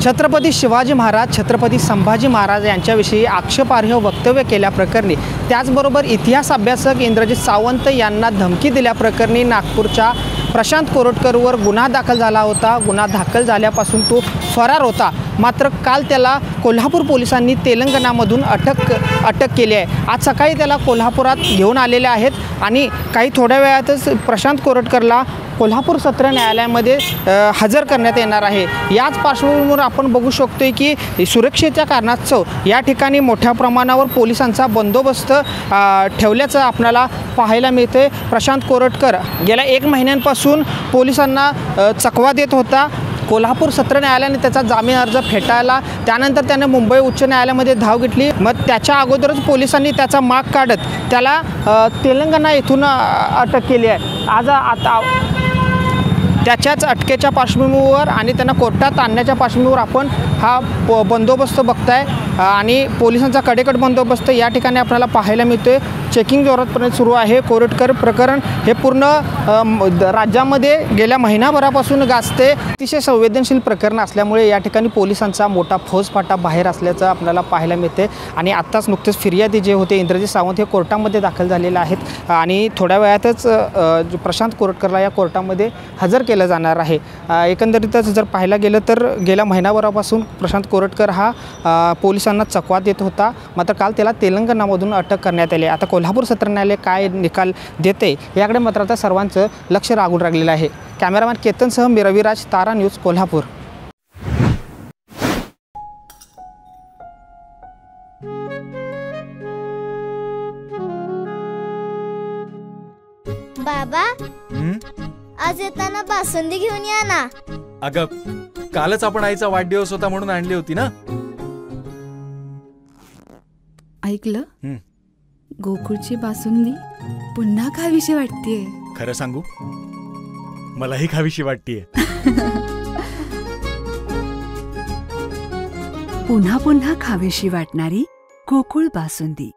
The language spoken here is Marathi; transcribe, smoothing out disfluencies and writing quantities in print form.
छत्रपती शिवाजी महाराज छत्रपती संभाजी महाराज यांच्याविषयी आक्षेपार्ह वक्तव्य केल्याप्रकरणी त्याचबरोबर इतिहास अभ्यासक इंद्रजित सावंत यांना धमकी दिल्याप्रकरणी नागपूरच्या प्रशांत कोरटकरवर गुन्हा दाखल झाला होता। गुन्हा दाखल झाल्यापासून तो फरार होता। मात्र काल त्याला कोल्हापूर पोलिसांनी तेलंगणामधून अटक केली आहे। आज सकाळी त्याला कोल्हापुरात घेऊन आलेले आहेत आणि काही थोड्या वेळातच प्रशांत कोरटकरला कोल्हापूर सत्र न्यायालयामध्ये हजर करण्यात येणार आहे। याच पार्श्वभूमीवर आपण बघू शकतोय की सुरक्षेच्या कारणास्तव या ठिकाणी मोठ्या प्रमाणावर पोलिसांचा बंदोबस्त ठेवल्याचं आपल्याला पाहायला मिळते। प्रशांत कोरटकर गेल्या 1 महिन्यांपासून पोलिसांना चकवा देत होता। कोल्हापूर सत्र न्यायालयाने त्याचा जामीन अर्ज फेटाळला। त्यानंतर त्याने मुंबई उच्च न्यायालयामध्ये धाव घेतली। मग त्याच्या अगोदरच पोलिसांनी त्याचा माग काढत त्याला तेलंगणा येथून अटक केली आहे। आज आता त्याच्याच अटकेच्या पार्श्वभूमीवर आणि त्यांना कोर्टात आणण्याच्या पार्श्वभूमीवर आपण हा बंदोबस्त बघताय आणि पोलिसांचा कडेकड बंदोबस्त या ठिकाणी आपल्याला पाहायला मिळतोय। चेकिंग जोरातपणे सुरू आहे। कोरटकर प्रकरण हे पूर्ण राज्यामध्ये गेल्या महिनाभरापासून गाजते। अतिशय संवेदनशील प्रकरण असल्यामुळे या ठिकाणी पोलिसांचा मोठा फौजफाटा बाहेर असल्याचं आपल्याला पाहायला मिळते आणि आत्ताच नुकतेच फिर्यादी जे होते इंद्रजित सावंत हे कोर्टामध्ये दाखल झालेले आहेत आणि थोड्या वेळातच प्रशांत कोरटकरला या कोर्टामध्ये हजर केलं जाणार आहे। एकंदरीतच जर पाहायला गेलं तर गेल्या महिनाभरापासून प्रशांत कोरटकर हा पोलिसांना चकवा देत होता। मात्र काल त्याला तेलंगणामधून अटक करण्यात आली। आता कोल्हापूर सत्र न्यायालय काय निकाल देते याकडे मात्र आता सर्वांचं लक्ष लागून राहिलेलं आहे। कॅमेरामॅन केतनसह मी रविराज, तारा न्यूज, कोल्हापूर। बाबा आज येताना बासुंदी घेऊन या ना। अगं कालच आपण आईचा वाढदिवस होता म्हणून आणली होती ना। ऐकलं, गोकुळची बासुंदी पुन्हा खावीशी वाटतेय। खरं सांगू, मलाही खावीशी वाटतेय। पुन्हा पुन्हा खावीशी वाटणारी गोकुळ बासुंदी।